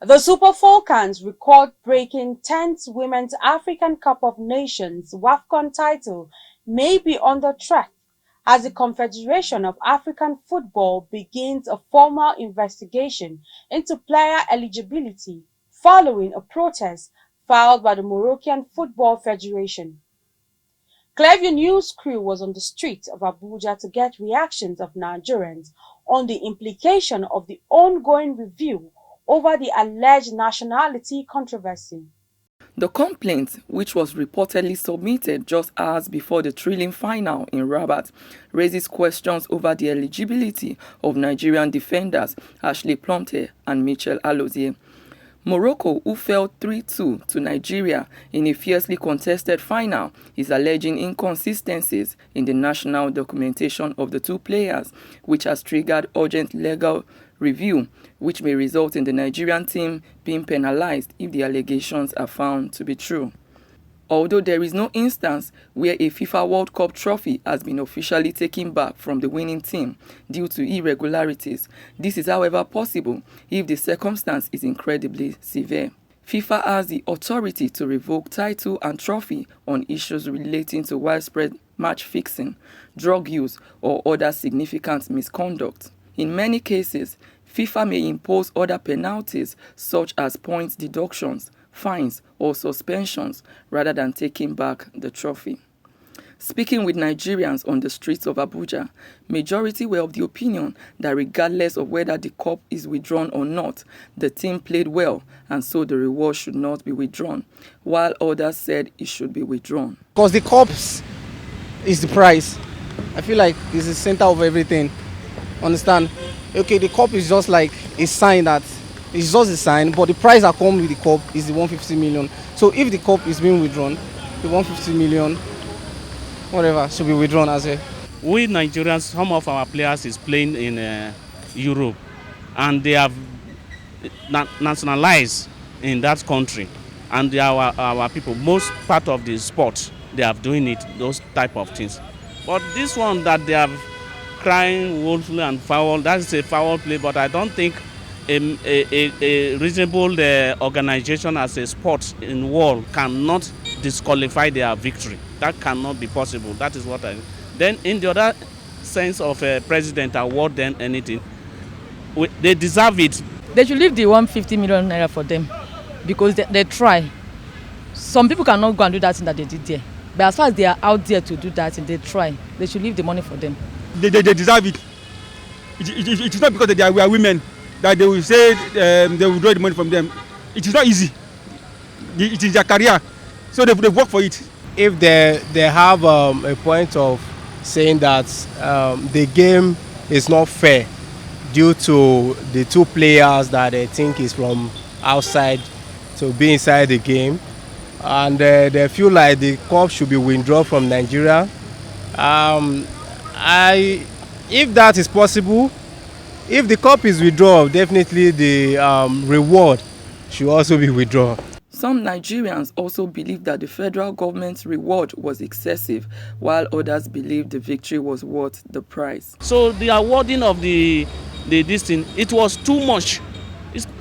The Super Falcons record-breaking 10th Women's African Cup of Nations Wafcon title may be on the track as the Confederation of African Football begins a formal investigation into player eligibility following a protest filed by the Moroccan Football Federation. Clergy news crew was on the streets of Abuja to get reactions of Nigerians on the implication of the ongoing review over the alleged nationality controversy. The complaint, which was reportedly submitted just hours before the thrilling final in Rabat, raises questions over the eligibility of Nigerian defenders Ashley Plumte and Michel Alozie. Morocco, who fell 3-2 to Nigeria in a fiercely contested final, is alleging inconsistencies in the national documentation of the two players, which has triggered urgent legal review, which may result in the Nigerian team being penalized if the allegations are found to be true. Although there is no instance where a FIFA World Cup trophy has been officially taken back from the winning team due to irregularities, this is however possible if the circumstance is incredibly severe. FIFA has the authority to revoke title and trophy on issues relating to widespread match fixing, drug use, or other significant misconduct. In many cases, FIFA may impose other penalties such as points deductions, fines, or suspensions rather than taking back the trophy. Speaking with Nigerians on the streets of Abuja, majority were of the opinion that regardless of whether the cup is withdrawn or not, the team played well and so the reward should not be withdrawn, while others said it should be withdrawn. Because the cups is the prize. I feel like it's the center of everything. Understand? Okay, the cup is just like a sign that it's just a sign, but the price that comes with the cup is the 150 million. So if the cup is being withdrawn, the 150 million, whatever, should be withdrawn as well. We Nigerians, some of our players is playing in Europe, and they have nationalized in that country, and they are our people. Most part of the sport, they are doing it, those type of things. But this one that they have crying woefully and foul, that is a foul play, but I don't think a reasonable organization as a sport in the world cannot disqualify their victory. That cannot be possible. That is what I... Then in the other sense of a president award them anything, they deserve it. They should leave the 150 million naira for them because they try. Some people cannot go and do that thing that they did there. But as far as they are out there to do that and they try, they should leave the money for them. They deserve it. It is not because they are women that they will say they will withdraw the money from them. It is not easy. It is their career. So they work for it. If they have a point of saying that the game is not fair due to the two players that they think is from outside to be inside the game, and they feel like the cup should be withdrawn from Nigeria, if that is possible, if the cup is withdrawn, definitely the reward should also be withdrawn. Some Nigerians also believe that the federal government's reward was excessive, while others believe the victory was worth the price. So the awarding of this thing, it was too much.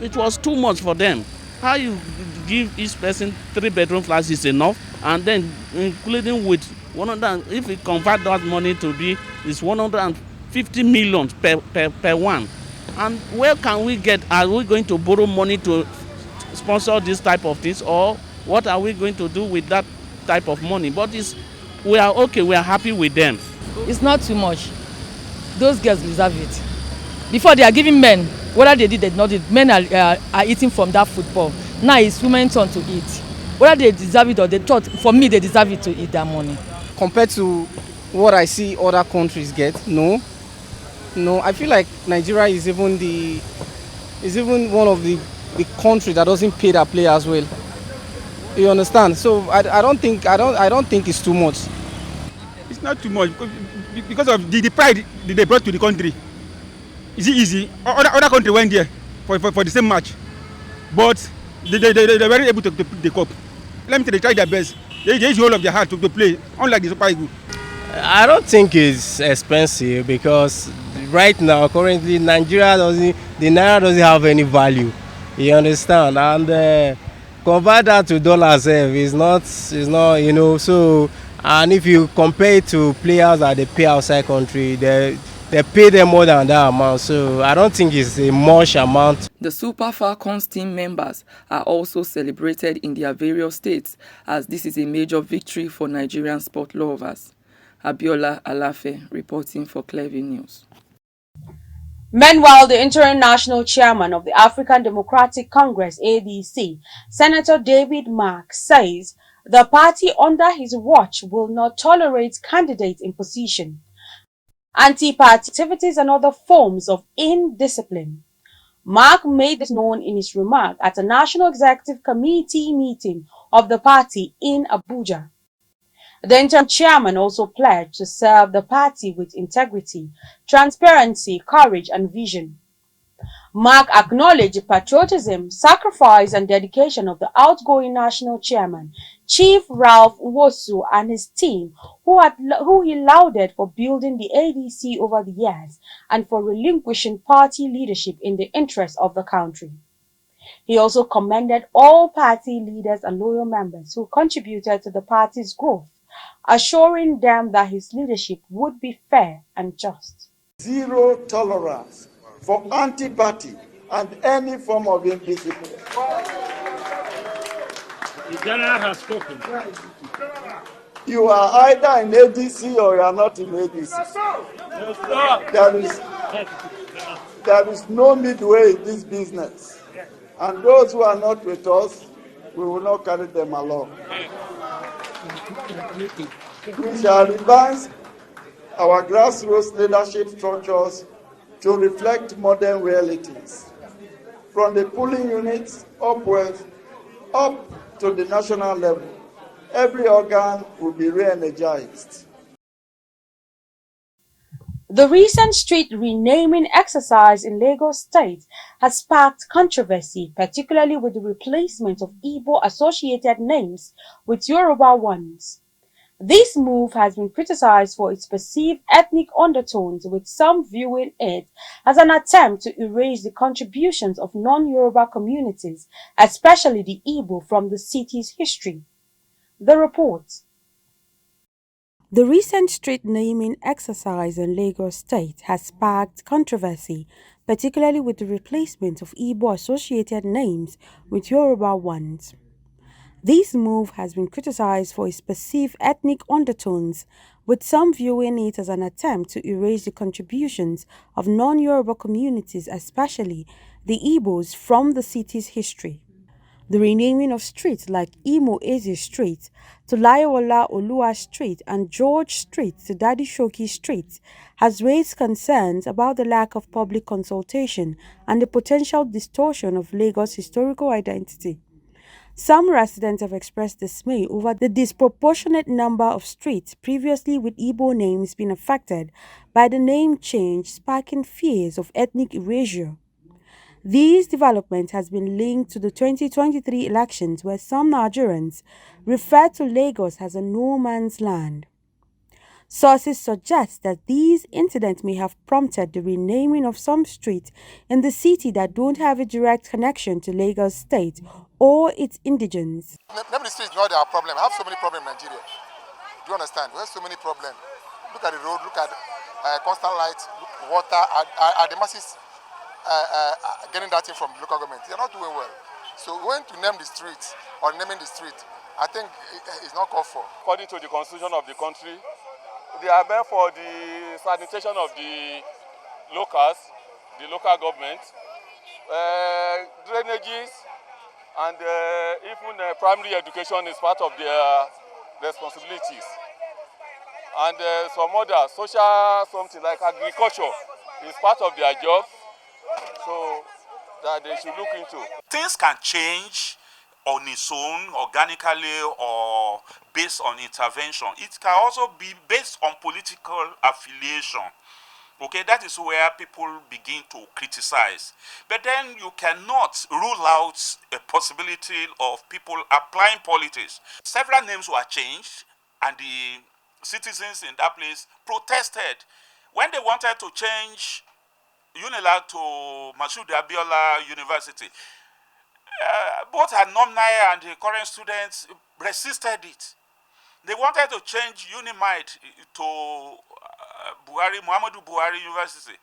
It was too much for them. How you give each person 3-bedroom flats is enough, and then including with 100, if we convert that money to be, it's 150 million per one. And where can we get? Are we going to borrow money to sponsor this type of things, or what are we going to do with that type of money? But we are okay, we are happy with them. It's not too much. Those girls deserve it. Before they are giving men, whether they did or not, men are eating from that football. Now it's women's turn to eat. Whether they deserve it or they thought, for me, they deserve it to eat their money. Compared to what I see other countries get, no. I feel like Nigeria is even one of the country that doesn't pay their players well. You understand? So I don't think it's too much. It's not too much because of the pride they brought to the country. Is it easy? Other country went there for the same match, but they were able to pick the cup. Let me say, they tried their best. They use all of their heart to play, unlike the Super Eagles. I don't think it's expensive because right now, currently, the Naira doesn't have any value. You understand? And convert that to dollars is not, you know. So, and if you compare it to players that they pay outside country, they pay them more than that amount. So I don't think it's a much amount. The Super Falcons team members are also celebrated in their various states, as this is a major victory for Nigerian sport lovers. Abiola Alafe reporting for Clergy News. Meanwhile, the international chairman of the African Democratic Congress, ADC, Senator David Mark, says the party under his watch will not tolerate candidate imposition, anti-party activities and other forms of indiscipline. Mark made this known in his remark at a National Executive Committee meeting of the party in Abuja. The interim chairman also pledged to serve the party with integrity, transparency, courage, and vision. Mark acknowledged the patriotism, sacrifice, and dedication of the outgoing national chairman, Chief Ralph Nwosu, and his team, who he lauded for building the ADC over the years and for relinquishing party leadership in the interest of the country. He also commended all party leaders and loyal members who contributed to the party's growth, assuring them that his leadership would be fair and just. Zero tolerance for anti-party and any form of indiscipline. The general has spoken. You are either in ADC or you are not in ADC. There is no midway in this business. And those who are not with us, we will not carry them along. We shall revise our grassroots leadership structures to reflect modern realities. From the polling units upwards, up to the national level, every organ will be re-energized. The recent street renaming exercise in Lagos State has sparked controversy, particularly with the replacement of Igbo associated names with Yoruba ones. This move has been criticized for its perceived ethnic undertones, with some viewing it as an attempt to erase the contributions of non-Yoruba communities, especially the Igbo, from the city's history. The report. The recent street naming exercise in Lagos State has sparked controversy, particularly with the replacement of Igbo associated names with Yoruba ones. This move has been criticized for its perceived ethnic undertones, with some viewing it as an attempt to erase the contributions of non-Yoruba communities, especially the Igbos, from the city's history. The renaming of streets like Imo Eze Street to Layowola Olua Street and George Street to Daddy Shoki Street has raised concerns about the lack of public consultation and the potential distortion of Lagos' historical identity. Some residents have expressed dismay over the disproportionate number of streets previously with Igbo names being affected by the name change, sparking fears of ethnic erasure. These developments has been linked to the 2023 elections, where some Nigerians refer to Lagos as a no man's land. Sources suggest that these incidents may have prompted the renaming of some streets in the city that don't have a direct connection to Lagos State or its indigents. Naming the streets is not our problem. I have so many problems in Nigeria. Do you understand? We have so many problems. Look at the road, look at constant lights, water. Are the masses getting that thing from the local government? They're not doing well. So when to name the streets or naming the street, I think it's not called for. According to the constitution of the country, they are meant for the sanitation of the locals, the local government, drainages, and even primary education is part of their responsibilities. And some other social something like agriculture is part of their job, so that they should look into. Things can change on its own, organically, or based on intervention. It can also be based on political affiliation. Okay, that is where people begin to criticize. But then you cannot rule out a possibility of people applying politics. Several names were changed, and the citizens in that place protested. When they wanted to change UNILAG to Mashood Abiola University, both alumni and the current students resisted it. They wanted to change Unimind to Muhammadu Buhari University.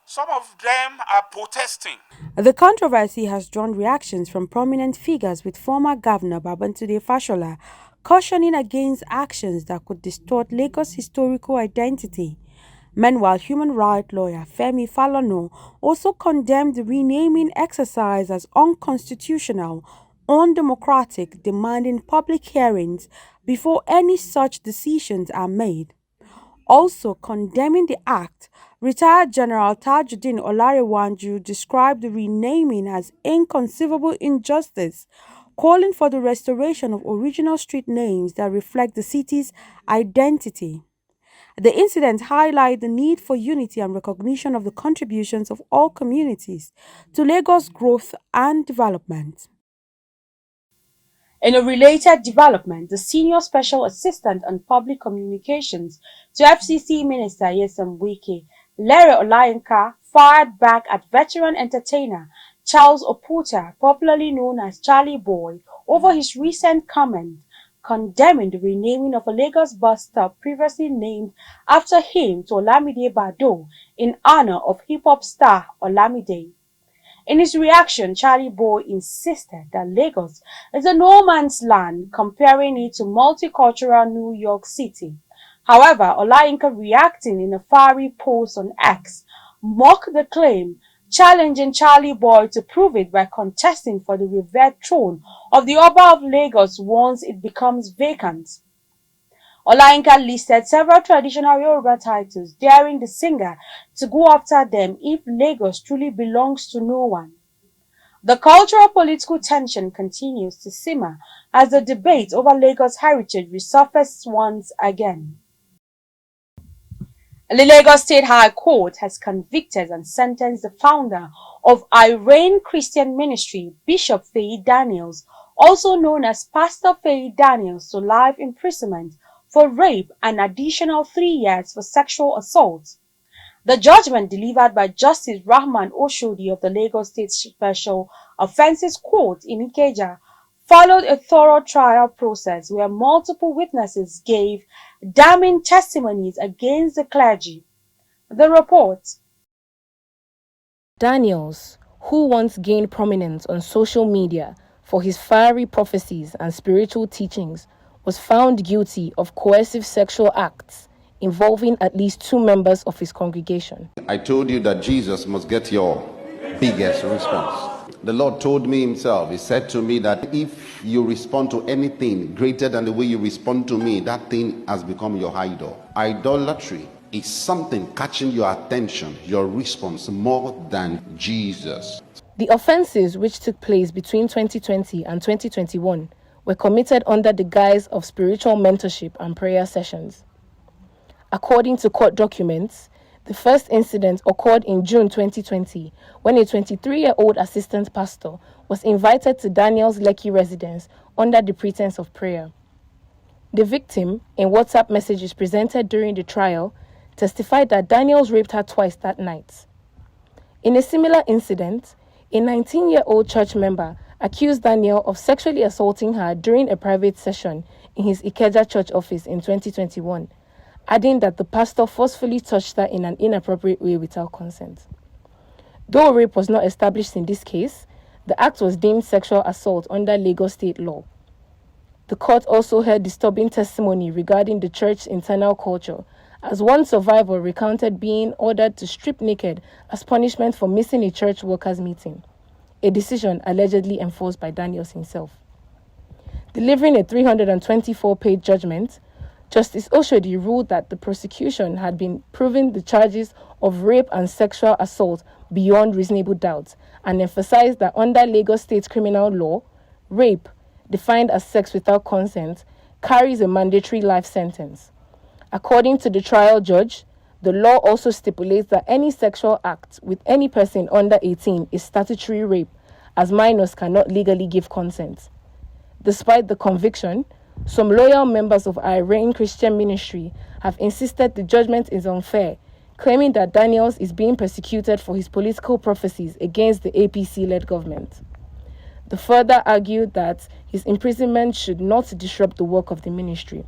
Some of them are protesting. The controversy has drawn reactions from prominent figures, with former Governor Babantade Fashola cautioning against actions that could distort Lagos' historical identity. Meanwhile, human rights lawyer Femi Falana also condemned the renaming exercise as unconstitutional, undemocratic, demanding public hearings before any such decisions are made. Also condemning the act, retired General Tajuddin Olarewanju described the renaming as inconceivable injustice, calling for the restoration of original street names that reflect the city's identity. The incident highlighted the need for unity and recognition of the contributions of all communities to Lagos' growth and development. In a related development, the Senior Special Assistant on Public Communications to FCC Minister Nyesom Wike, Larry Olayinka, fired back at veteran entertainer Charles Oputa, popularly known as Charlie Boy, over his recent comment condemning the renaming of a Lagos bus stop previously named after him to Olamide Bado in honor of hip-hop star Olamide. In his reaction, Charlie Boy insisted that Lagos is a no-man's land, comparing it to multicultural New York City. However, Olayinka, reacting in a fiery post on X, mocked the claim, challenging Charlie Boy to prove it by contesting for the revered throne of the Oba of Lagos once it becomes vacant. Olayinka listed several traditional Yoruba titles, daring the singer to go after them if Lagos truly belongs to no one. The cultural political tension continues to simmer as the debate over Lagos heritage resurfaces once again. The Lagos State High Court has convicted and sentenced the founder of Irene Christian Ministry, Bishop Feyi Daniels, also known as Pastor Feyi Daniels, to life imprisonment for rape and additional 3 years for sexual assault. The judgment, delivered by Justice Rahman Oshodi of the Lagos State Special Offences Court in Ikeja, followed a thorough trial process where multiple witnesses gave damning testimonies against the clergy. The report. Daniels, who once gained prominence on social media for his fiery prophecies and spiritual teachings, was found guilty of coercive sexual acts involving at least 2 members of his congregation. I told you that Jesus must get your biggest response. The Lord told me himself, he said to me that if you respond to anything greater than the way you respond to me, that thing has become your idol. Idolatry is something catching your attention, your response, more than Jesus. The offences, which took place between 2020 and 2021, were committed under the guise of spiritual mentorship and prayer sessions. According to court documents, the first incident occurred in June 2020 when a 23-year-old assistant pastor was invited to Daniel's Lekki residence under the pretense of prayer. The victim, in WhatsApp messages presented during the trial, testified that Daniels raped her twice that night. In a similar incident, a 19-year-old church member accused Daniel of sexually assaulting her during a private session in his Ikeja church office in 2021, adding that the pastor forcefully touched her in an inappropriate way without consent. Though rape was not established in this case, the act was deemed sexual assault under Lagos state law. The court also heard disturbing testimony regarding the church's internal culture, as one survivor recounted being ordered to strip naked as punishment for missing a church workers' meeting, a decision allegedly enforced by Daniels himself. Delivering a 324-page judgment, Justice Oshodi ruled that the prosecution had been proven the charges of rape and sexual assault beyond reasonable doubt, and emphasized that under Lagos State criminal law, rape, defined as sex without consent, carries a mandatory life sentence. According to the trial judge, the law also stipulates that any sexual act with any person under 18 is statutory rape, as minors cannot legally give consent. Despite the conviction, some loyal members of Irene Christian Ministry have insisted the judgment is unfair, claiming that Daniels is being persecuted for his political prophecies against the APC-led government. They further argued that his imprisonment should not disrupt the work of the ministry.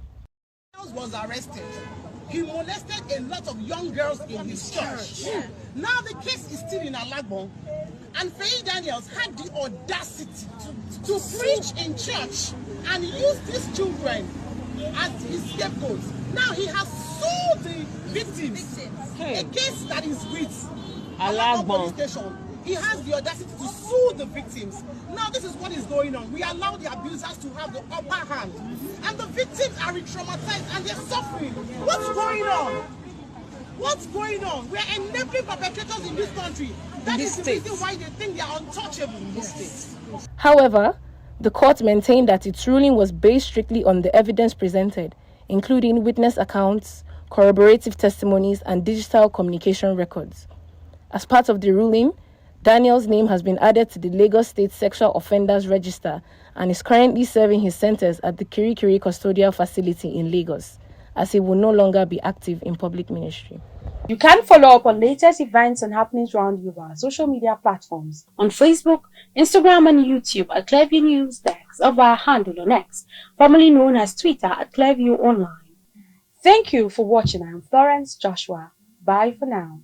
Was arrested. He molested a lot of young girls in his church. Now the case is still in Alagbon, and Faye Daniels had the audacity to preach in church and use these children as his scapegoats. Now he has sued the victims. A case that is with Alagbon police station. He has the audacity to sue the victims. Now this is what is going on. We allow the abusers to have the upper hand. And the victims are re-traumatized and they're suffering. What's going on? What's going on? We're enabling perpetrators in this country. That is the reason why they think they are untouchable in this state. However, the court maintained that its ruling was based strictly on the evidence presented, including witness accounts, corroborative testimonies, and digital communication records. As part of the ruling, Daniel's name has been added to the Lagos State Sexual Offenders Register and is currently serving his sentence at the Kirikiri Custodial Facility in Lagos, as he will no longer be active in public ministry. You can follow up on latest events and happenings around you via social media platforms on Facebook, Instagram, and YouTube at Clergy News Dex, or via handle on X, formerly known as Twitter at Clergy Online. Thank you for watching. I am Florence Joshua. Bye for now.